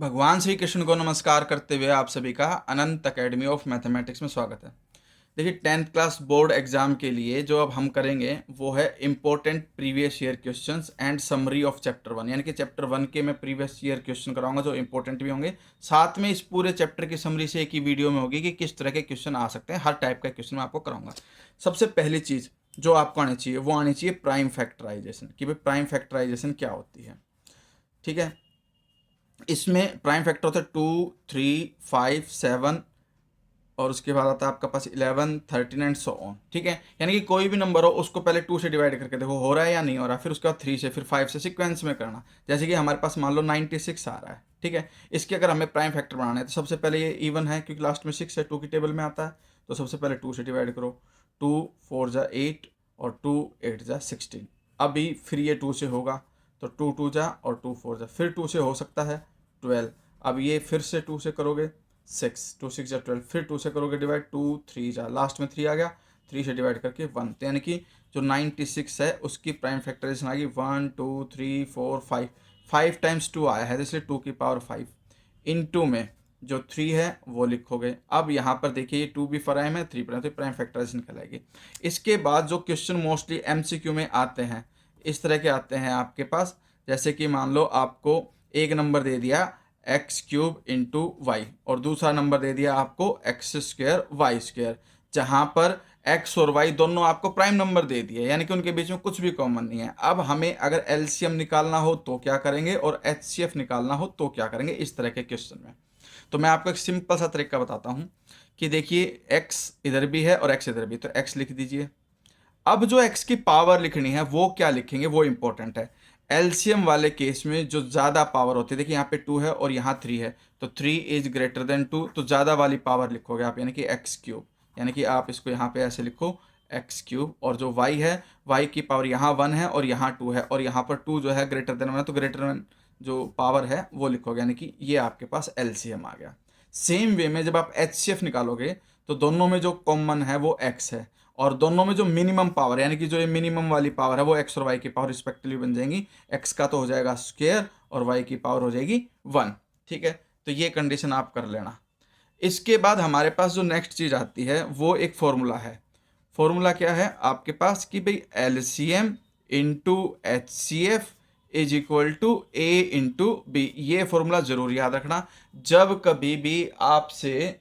भगवान श्री कृष्ण को नमस्कार करते हुए आप सभी का अनंत अकेडमी ऑफ मैथमेटिक्स में स्वागत है। देखिए 10th क्लास बोर्ड एग्जाम के लिए जो अब हम करेंगे वो है important previous year questions and summary of chapter 1, यानी कि चैप्टर 1 के मैं प्रीवियस ईयर क्वेश्चन कराऊंगा जो इंपॉर्टेंट भी होंगे। साथ में इस पूरे चैप्टर की समरी से एक ही वीडियो में होगी कि किस तरह के क्वेश्चन आ सकते हैं। हर टाइप का क्वेश्चन मैं आपको कराऊंगा। सबसे पहली चीज़ जो आपको आनी चाहिए वो आनी चाहिए प्राइम फैक्टराइजेशन, कि भाई प्राइम फैक्टराइजेशन क्या होती है। ठीक है, इसमें प्राइम फैक्टर होता है 2, 3, 5, 7 और उसके बाद आता है आपका पास 11, 13 एंड सो ऑन। ठीक है, यानी कि कोई भी नंबर हो उसको पहले 2 से डिवाइड करके देखो हो रहा है या नहीं हो रहा, फिर उसके बाद 3 से, फिर 5 से, सीक्वेंस में करना। जैसे कि हमारे पास मान लो 96 आ रहा है। ठीक है, इसके अगर हमें प्राइम फैक्टर बनाना है तो सबसे पहले ये इवन है क्योंकि लास्ट में 6 है, 2 की टेबल में आता है, तो सबसे पहले 2 से डिवाइड करो। 2 4 जा 8 और 2 8 जा 16। अभी फिर ये 2 से होगा तो 2 2 जा और 2 4 जा, फिर 2 से हो सकता है 12। अब ये फिर से 2 से करोगे 6, 2 6 जा 12, फिर 2 से करोगे डिवाइड, 2 3 जा, लास्ट में 3 आ गया, 3 से डिवाइड करके 1। तो यानी कि जो 96 है उसकी प्राइम फैक्टराइजेशन आ गई 1 2 3 4 5। 5 टाइम्स 2 आया है तो इसलिए 2 की पावर 5 इन 2 में जो 3 है वो लिखोगे। अब यहाँ पर देखिए ये 2 भी प्राइम है, 3 प्राइम, तो प्राइम फैक्टराइजेशन कहलाएगी। इसके बाद जो क्वेश्चन मोस्टली एमसीक्यू में आते हैं इस तरह के आते हैं आपके पास, जैसे कि मान लो आपको एक नंबर दे दिया एक्स क्यूब इंटू वाई और दूसरा नंबर दे दिया आपको एक्स स्क्वायर वाई स्क्वायर, जहां पर एक्स और वाई दोनों आपको प्राइम नंबर दे दिए, यानी कि उनके बीच में कुछ भी कॉमन नहीं है। अब हमें अगर एलसीएम निकालना हो तो क्या करेंगे और एचसीएफ निकालना हो तो क्या करेंगे इस तरह के क्वेश्चन में। तो मैं आपको एक सिंपल सा तरीका बताता हूं कि देखिए एक्स इधर भी है और एक्स इधर भी, तो एक्स लिख दीजिए। अब जो x की पावर लिखनी है वो क्या लिखेंगे वो इंपॉर्टेंट है। एलसीएम वाले केस में जो ज़्यादा पावर होती है, देखिए यहाँ पे 2 है और यहाँ 3 है, तो 3 इज ग्रेटर देन 2, तो ज़्यादा वाली पावर लिखोगे आप, यानी कि एक्स क्यूब, यानी कि आप इसको यहाँ पे ऐसे लिखो एक्स क्यूब। और जो y है, y की पावर यहाँ 1 है और यहाँ 2 है और यहाँ पर 2 जो है ग्रेटर देन 1 है, तो ग्रेटर देन जो पावर है वो लिखोगे, यानी कि ये आपके पास एलसीएम आ गया। सेम वे में जब आप एचसीएफ निकालोगे तो दोनों में जो कॉमन है वो x है और दोनों में जो मिनिमम पावर यानी कि जो ये मिनिमम वाली पावर है वो एक्स और वाई की पावर रिस्पेक्टिवली बन जाएंगी। एक्स का तो हो जाएगा स्क्वायर और वाई की पावर हो जाएगी 1। ठीक है, तो ये कंडीशन आप कर लेना। इसके बाद हमारे पास जो नेक्स्ट चीज़ आती है वो एक फॉर्मूला है। फॉर्मूला क्या है आपके पास कि भाई LCM into H C F is equal to A into B. ये फॉर्मूला जरूर याद रखना जब कभी भी आपसे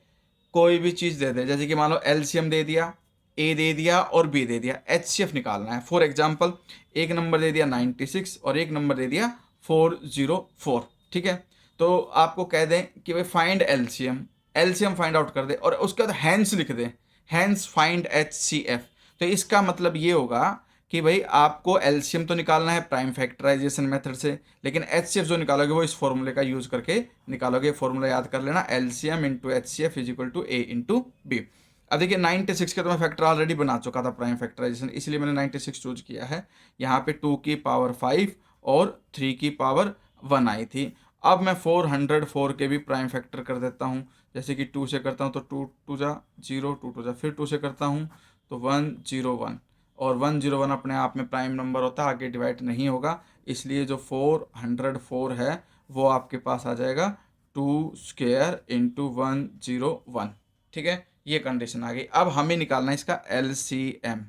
कोई भी चीज़ दे दे, जैसे कि मान लो एलसीएम दे दिया, ए दे दिया और बी दे दिया, एचसीएफ निकालना है। फॉर एग्जांपल एक नंबर दे दिया 96 और एक नंबर दे दिया 404। ठीक है, तो आपको कह दें कि भाई find LCM, LCM find out कर दे और उसके बाद हैंस लिख दें, हैंस फाइंड एचसीएफ। तो इसका मतलब ये होगा कि भाई आपको एलसीएम तो निकालना है प्राइम फैक्टराइजेशन मेथड से, लेकिन एचसीएफ जो निकालोगे वो इस फॉर्मूले का यूज करके निकालोगे। फॉर्मूला याद कर लेना, LCM into HCF is equal to A into B. अब देखिए 96 का तो मैं फैक्टर ऑलरेडी बना चुका था प्राइम फैक्टराइजेशन, इसलिए मैंने 96 चूज किया है। यहाँ पे 2 की पावर 5 और 3 की पावर 1 आई थी। अब मैं 404 के भी प्राइम फैक्टर कर देता हूँ, जैसे कि 2 से करता हूँ तो 2 2 जा 0, 2 2 जा, फिर 2 से करता हूँ तो 101 और 101 अपने आप में प्राइम नंबर होता है, आगे डिवाइड नहीं होगा, इसलिए जो 404 है वो आपके पास आ जाएगा 2 स्क्वायर इंटू 101। ठीक है, ये कंडीशन आ गई। अब हमें निकालना है इसका एलसीएम।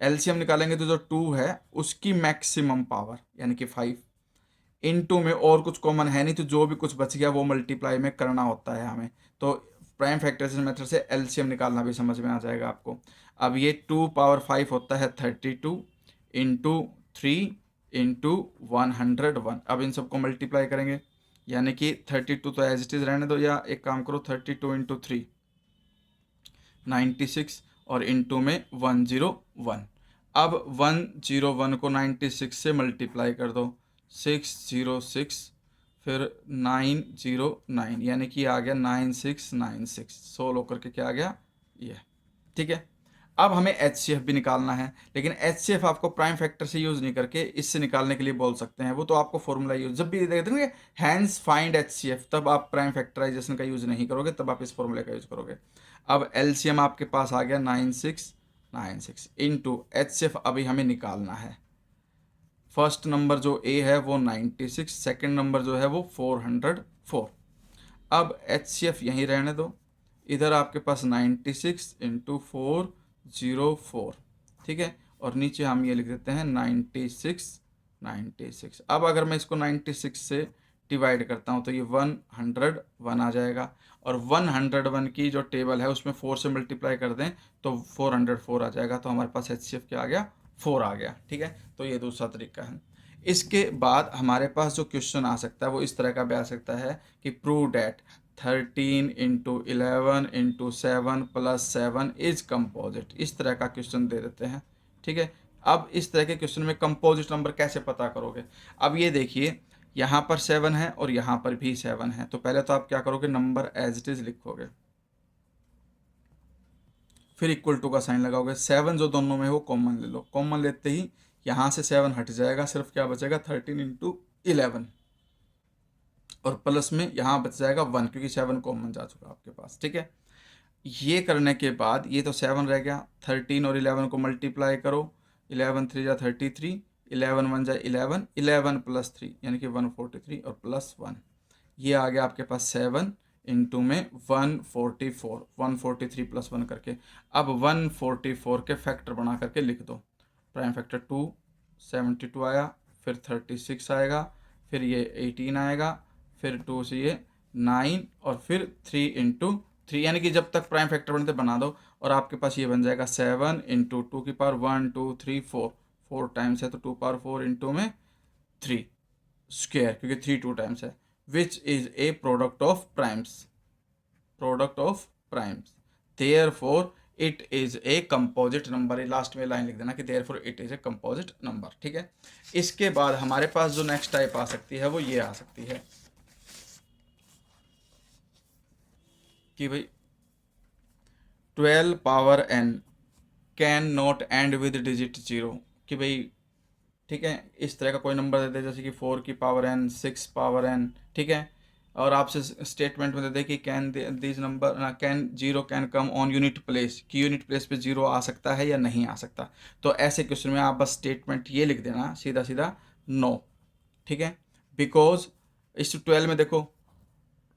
एलसीएम निकालेंगे तो जो 2 है उसकी मैक्सिमम पावर यानी कि 5 इन 2 में और कुछ कॉमन है नहीं, तो जो भी कुछ बच गया वो मल्टीप्लाई में करना होता है हमें। तो प्राइम फैक्टराइजेशन मेथड से एलसीएम निकालना भी समझ में आ जाएगा आपको। अब ये 2 पावर 5 होता है 32 इंटू 3 इंटू 101। अब इन सबको मल्टीप्लाई करेंगे, यानी कि 32 तो एज इट इज़ रहने दो, या एक काम करो 32 इंटू 3 96 और इंटू में 101। अब 101 को 96 से मल्टीप्लाई कर दो, 606 फिर 909, यानी कि आ गया 9696, 100 होकर के क्या आ गया ये। ठीक है, अब हमें एच भी निकालना है, लेकिन एच आपको प्राइम फैक्टर से यूज़ नहीं करके इससे निकालने के लिए बोल सकते हैं, वो तो आपको फॉर्मूला यूज जब भी देते हैं हैंस फाइंड एच तब आप प्राइम फैक्टराइजेशन का यूज़ नहीं करोगे, तब आप इस फॉर्मूले का यूज़ करोगे। अब एलसीएम आपके पास आ गया 9696 इंटू एच अभी हमें निकालना है। फर्स्ट नंबर जो ए है वो 96, सेकंड नंबर जो है वो 404। अब HCF यहीं रहने दो, इधर आपके पास 96 इंटू 404, ठीक है, और नीचे हम ये लिख देते हैं 96। अब अगर मैं इसको 96 से डिवाइड करता हूँ तो ये 101 आ जाएगा, और 101 की जो टेबल है उसमें 4 से मल्टीप्लाई कर दें तो 404 आ जाएगा, तो हमारे पास HCF क्या आ गया, 4 आ गया, ठीक है। तो ये दूसरा तरीका है। इसके बाद हमारे पास जो क्वेश्चन आ सकता है वो इस तरह का भी आ सकता है कि prove that 13 into 11 into 7 plus 7 is composite, इस तरह का क्वेश्चन दे देते हैं, ठीक है। अब इस तरह के क्वेश्चन में कंपोजिट नंबर कैसे पता करोगे? अब ये देखिए, यहाँ पर 7 है और यहाँ पर भी 7 है, तो पहले तो आप क्या करोगे, नंबर एज इट इज लिखोगे, फिर इक्वल टू का साइन लगाओगे, 7 जो दोनों में हो कॉमन ले लो, कॉमन लेते ही यहाँ से 7 हट जाएगा, सिर्फ क्या बचेगा 13 इंटू 11, और प्लस में यहाँ बच जाएगा 1 क्योंकि 7 कॉमन जा चुका आपके पास, ठीक है। ये करने के बाद ये तो 7 रह गया, 13 और 11 को मल्टीप्लाई करो, 11 3 जा 33, 11 1 जा 11, 11 प्लस 3 यानी कि 143 और प्लस 1, ये आ गया आपके पास 7 इंटू में 144, 143 प्लस 1 करके। अब 144 के फैक्टर बना करके लिख दो, प्राइम फैक्टर 2 72 आया, फिर 36 आएगा, फिर ये 18 आएगा, फिर 2 से ये 9 और फिर 3 इंटू 3, यानी कि जब तक प्राइम फैक्टर बनते बना दो, और आपके पास ये बन जाएगा 7 इंटू 2 की पावर 1 2 3 4, 4 टाइम्स है तो 2 पावर 4 इंटू में 3 स्क्वायर, क्योंकि 3 2 टाइम्स है, which is A product of primes, therefore it is a composite number. Last में लाइन लिख देना कि therefore it is a composite number, ठीक है। इसके बाद हमारे पास जो नेक्स्ट टाइप आ सकती है वो ये आ सकती है कि भाई 12 power n can not and with digit 0, कि भाई ठीक है, इस तरह का कोई नंबर दे दे, जैसे कि 4 की पावर n, 6 पावर n, ठीक है, और आपसे स्टेटमेंट में दे दे कि can this number can 0 can come on unit place, कि यूनिट प्लेस पे 0 आ सकता है या नहीं आ सकता। तो ऐसे क्वेश्चन में आप बस स्टेटमेंट ये लिख देना सीधा सीधा नो, ठीक है। बिकॉज इस 12 में देखो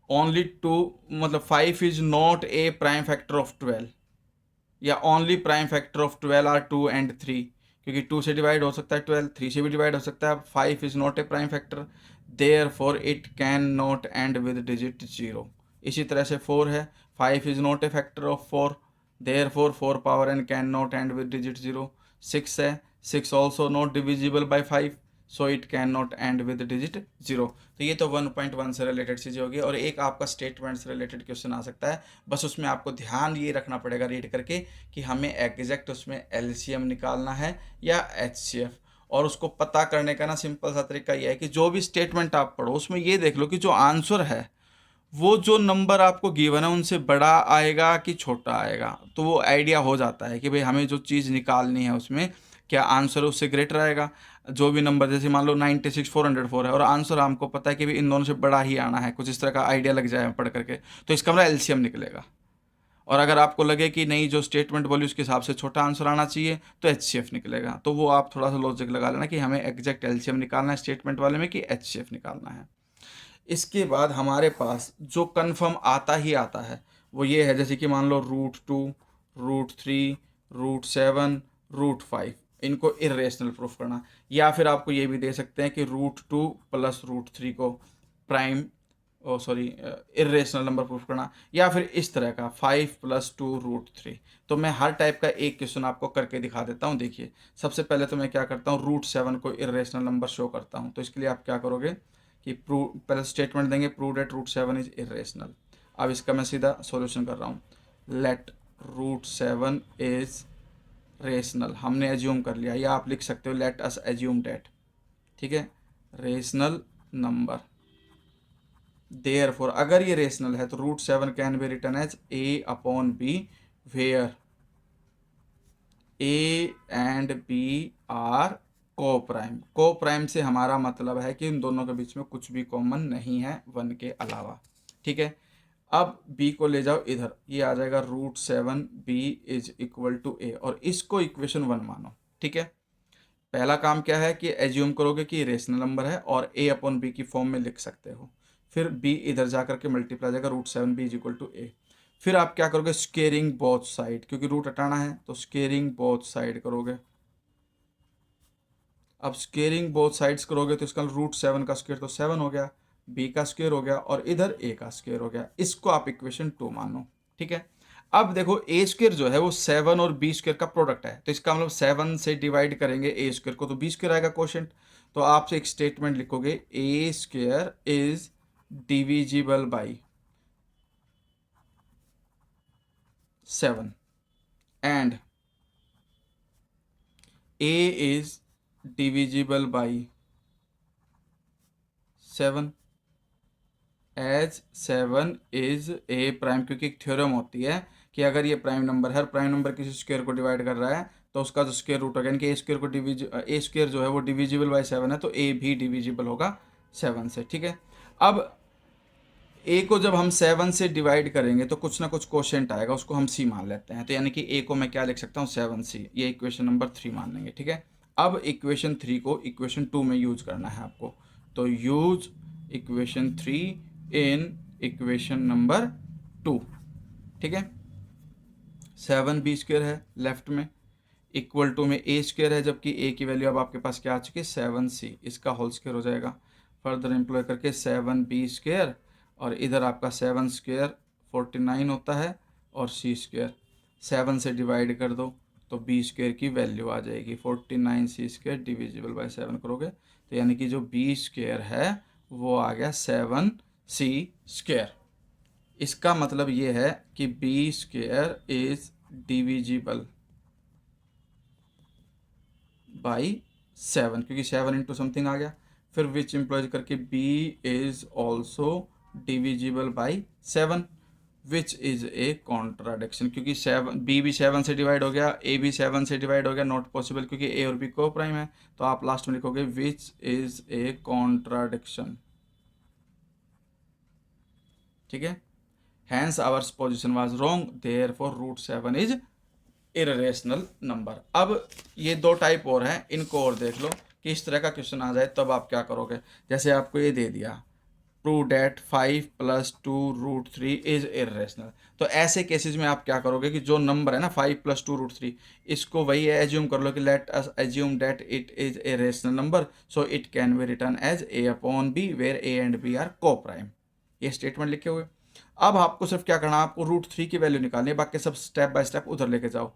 ओनली 2, मतलब 5 is not a prime factor of 12, या only prime factor of 12 are 2 and 3, क्योंकि 2 से डिवाइड हो सकता है 12, 3 से भी डिवाइड हो सकता है, 5 is not a prime factor, therefore it can not and with digit 0। इसी तरह से 4 है, 5 is not A factor of 4, therefore 4 power n can not and with digit 0। 6 है, 6 also not divisible by 5, so it can not and with digit 0। तो ये तो 1.1 से related चीज़ें होगी, और एक आपका स्टेटमेंट से रिलेटेड क्वेश्चन आ सकता है, बस उसमें आपको ध्यान ये रखना पड़ेगा रीड करके कि हमें एग्जैक्ट उसमें LCM निकालना है या HCF, और उसको पता करने का ना सिंपल सा तरीका ये है कि जो भी स्टेटमेंट आप पढ़ो उसमें ये देख लो कि जो आंसर है वो जो नंबर आपको गिवन है उनसे बड़ा आएगा कि छोटा आएगा, तो वो आइडिया हो जाता है कि भाई हमें जो चीज़ निकालनी है उसमें क्या आंसर उससे ग्रेटर आएगा। जो भी नंबर, जैसे मान लो 96 404 है और आंसर हमको पता है कि भाई इन दोनों से बड़ा ही आना है, कुछ इस तरह का आइडिया लग जाए पढ़ करके, तो इसका हमारा LCM निकलेगा। और अगर आपको लगे कि नहीं जो स्टेटमेंट बोली उसके हिसाब से छोटा आंसर आना चाहिए तो HCF निकलेगा, तो वो आप थोड़ा सा लॉजिक लगा लेना कि हमें एग्जैक्ट LCM निकालना है स्टेटमेंट वाले में कि HCF निकालना है। इसके बाद हमारे पास जो कन्फर्म आता ही आता है वो ये है, जैसे कि मान लो √2, √3, √7, √5, इनको इरेशनल प्रूफ करना, या फिर आपको ये भी दे सकते हैं कि √2 प्लस √3 को प्राइम इरेशनल नंबर प्रूफ करना, या फिर इस तरह का 5 + 2 √3। तो मैं हर टाइप का एक क्वेश्चन आपको करके दिखा देता हूँ। देखिए, सबसे पहले तो मैं क्या करता हूँ, √7 को इरेशनल नंबर शो करता हूँ। तो इसके लिए आप क्या करोगे कि प्रूव, पहले स्टेटमेंट देंगे प्रूव डेट √7 इज इरेशनल। अब इसका मैं सीधा सॉल्यूशन कर रहा हूँ, लेट √7 इज रेशनल, हमने एज्यूम कर लिया, या आप लिख सकते हो लेट अस एज्यूम डेट, ठीक है, रेशनल नंबर। देयरफॉर अगर ये रेशनल है तो √7 can be written as A/B, where A and B are coprime से हमारा मतलब है कि इन दोनों के बीच में कुछ भी कॉमन नहीं है 1 के अलावा, ठीक है। अब B को ले जाओ इधर, ये आ जाएगा √7B is equal to A, और इसको इक्वेशन 1 मानो, ठीक है। पहला काम क्या है कि एज्यूम करोगे कि रेशनल नंबर है और A/B की फॉर्म में लिख सकते हो। फिर b इधर जा करके मल्टीप्लाई जाएगा √7b इज इक्वल टू ए। फिर आप क्या करोगे, स्केयरिंग बोथ साइड, क्योंकि रूट हटाना है तो स्केयरिंग बोथ साइड करोगे। अब स्केयरिंग बोथ साइड्स करोगे तो इसका √7 का स्क्वायर तो 7 हो गया, b का स्क्वायर हो गया और इधर a का स्क्वायर हो गया। इसको आप इक्वेशन 2 मानो, ठीक है। अब देखो ए स्क्वायर जो है वो 7 और b स्क्वायर का प्रोडक्ट है, तो इसका मतलब 7 से डिवाइड करेंगे ए स्क्वायर को तो b स्क्वायर आएगा क्वोशंट। तो आपसे एक स्टेटमेंट लिखोगे, a square is divisible by 7 and a is divisible by 7 as 7 is a prime, क्योंकि एक थ्योरम होती है कि अगर ये प्राइम नंबर है, हर प्राइम नंबर किसी स्क्वायर को डिवाइड कर रहा है तो उसका जो स्क्वायर रूट होगा, यानी कि ए स्क्वायर को ए स्क्वायर जो है वो डिविजिबल बाय 7 है, तो ए भी डिविजिबल होगा 7 से, ठीक है। अब ए को जब हम 7 से डिवाइड करेंगे तो कुछ ना कुछ कोशेंट आएगा, उसको हम सी मान लेते हैं, तो यानी कि ए को मैं क्या लिख सकता हूँ 7c, ये इक्वेशन नंबर 3 मान लेंगे, ठीक है। अब इक्वेशन 3 को इक्वेशन 2 में यूज करना है आपको, तो use equation 3 in equation number 2, ठीक है। 7b स्क्वायर है लेफ्ट में, इक्वल टू में ए स्क्वायर है, जबकि ए की वैल्यू अब आपके पास क्या आ चुकी है 7c, इसका होल स्क्वायर हो जाएगा। फर्दर एम्प्लॉय करके 7b स्क्वायर और इधर आपका 7 स्क्वायर 49 होता है और c स्क्वायर 7 से डिवाइड कर दो तो b स्क्वायर की वैल्यू आ जाएगी 49c स्क्वायर डिविजिबल बाय 7 करोगे तो यानी कि जो b स्क्वायर है वो आ गया 7c स्क्वायर। इसका मतलब ये है कि b square is divisible by 7, क्योंकि 7 इंटू समथिंग आ गया। फिर विच इम्प्लॉयज करके b is also divisible by 7 which is a contradiction, क्योंकि 7 b भी 7 से डिवाइड हो गया, a भी 7 से डिवाइड हो गया, नॉट पॉसिबल क्योंकि a और b को प्राइम है, तो आप लास्ट में लिखोगे विच इज ए कॉन्ट्राडिक्शन, ठीक है। Hence ours position was wrong therefore √7 is irrational number. अब ये दो टाइप और हैं, इनको और देख लो कि इस तरह का क्वेश्चन आ जाए तब आप क्या करोगे। जैसे आपको ये दे दिया प्रूव डेट 5 + 2√3 इज इरेशनल, तो ऐसे केसेस में आप क्या करोगे कि जो नंबर है ना 5 + 2√3, इसको वही एज्यूम कर लो कि let us assume that it is a rational number, so it can be return as a/b where a and b are coprime. ये स्टेटमेंट लिखे हुए। अब आपको सिर्फ क्या करना है, आपको √3 की वैल्यू निकालनी है, बाकी सब स्टेप बाय स्टेप उधर लेके जाओ।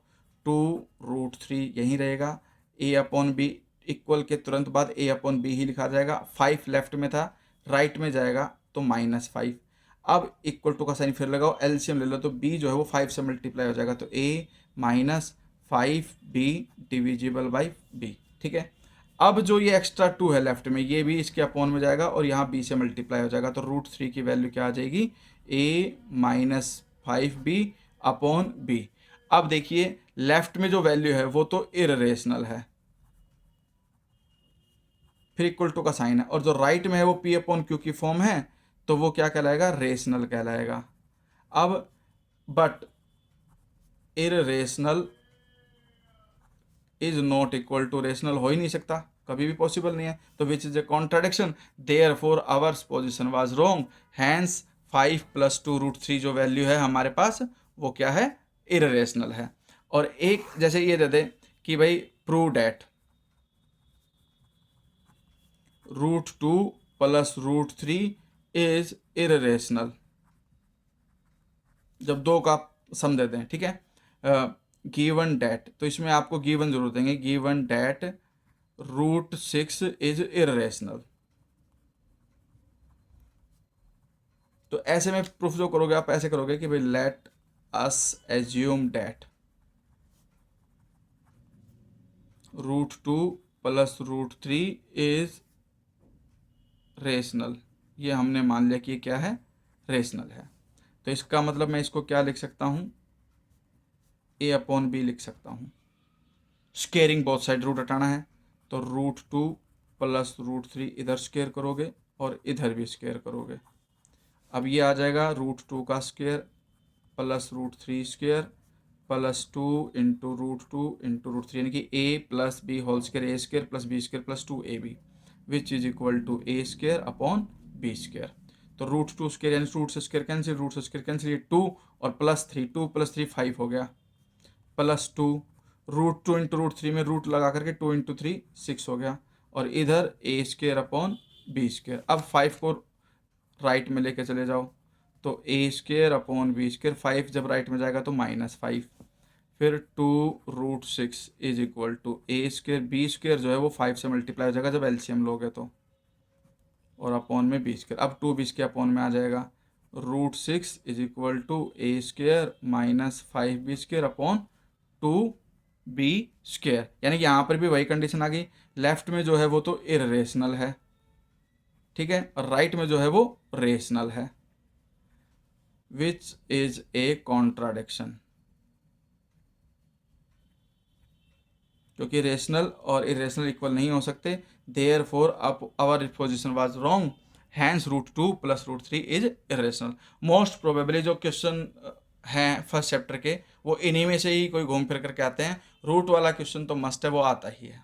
2√3 यहीं रहेगा, a/b इक्वल के तुरंत बाद a/b ही लिखा जाएगा, 5 लेफ्ट में था राइट में जाएगा तो -5। अब इक्वल टू का साइन फिर लगाओ, एलसीएम ले लो तो b जो है वो 5 से मल्टीप्लाई हो जाएगा, तो a - 5b divisible by b, ठीक है। अब जो ये एक्स्ट्रा 2 है लेफ्ट में, ये भी इसके अपॉन में जाएगा और यहाँ b से मल्टीप्लाई हो जाएगा, तो √3 की वैल्यू क्या आ जाएगी, a - 5b अपॉन b। अब देखिए लेफ्ट में जो वैल्यू है वो तो इरेशनल है, फिर इक्वल टू का साइन है, और जो राइट में है वो p/q की फॉर्म है, तो वो क्या कहलाएगा, रेशनल कहलाएगा। अब but irrational is not equal to rational, हो ही नहीं सकता, कभी भी पॉसिबल नहीं है, तो which is a contradiction, therefore ours position was wrong, hence 5 + 2√3 जो वैल्यू है हमारे पास वो क्या है, इरेशनल है। और एक जैसे ये दे दे कि भाई प्रूव डेट √2 + √3 इज इरेशनल, जब दो का सम दे दें, ठीक है। गिवन डेट, तो इसमें आपको गिवन जरूर देंगे, गिवन डेट √6 इज इरेशनल, तो ऐसे में प्रूफ जो करोगे आप ऐसे करोगे कि भाई late us assume date √2 + √3 is rational, ये हमने मान लिया कि ये क्या है, रेशनल है। तो इसका मतलब मैं इसको क्या लिख सकता हूँ, a/b लिख सकता हूँ। स्केयरिंग बोथ साइड, रूट हटाना है तो √2 + √3 इधर स्केयर करोगे और इधर भी स्केयर करोगे। अब ये आ जाएगा √2 का स्केयर + √3 स्केयर + 2 × √2 × √3, यानी कि a + b whole square, a square + b square + 2ab which is equal to a square upon b square. तो रूट टू स्क्र यानी रूट से स्क्र कैंसिल, रूट से स्क्र कैंसिल, ये 2 और +3, 2 + 3 5 हो गया, +2 रूट 2 इंटू रूट 3 में रूट लगा करके 2 इंटू 3 6 हो गया, और इधर a² / b²। अब 5 को राइट में लेके चले जाओ तो a² / b², 5 जब राइट में जाएगा तो -5, फिर 2√6 is equal to a² b² जो है वो 5 से मल्टीप्लाई हो जाएगा जब एलसीएम लोगे तो, और अपॉन में b²। अब 2b² अपॉन में आ जाएगा, √6 is equal to a² - 5b² upon 2b²। यानी कि यहाँ पर भी वही कंडीशन आ गई, लेफ्ट में जो है वो तो इर्रेशनल है, ठीक है, और राइट में जो है वो रेशनल है, विच इज ए कॉन्ट्राडिक्शन, क्योंकि रेशनल और इरेशनल इक्वल नहीं हो सकते, therefore our position was wrong, hence √2 + √3 is irrational. Most probably जो क्वेश्चन हैं फर्स्ट चैप्टर के वो इन्हीं में से ही कोई घूम फिर करके आते हैं, रूट वाला क्वेश्चन तो मस्ट है, वो आता ही है।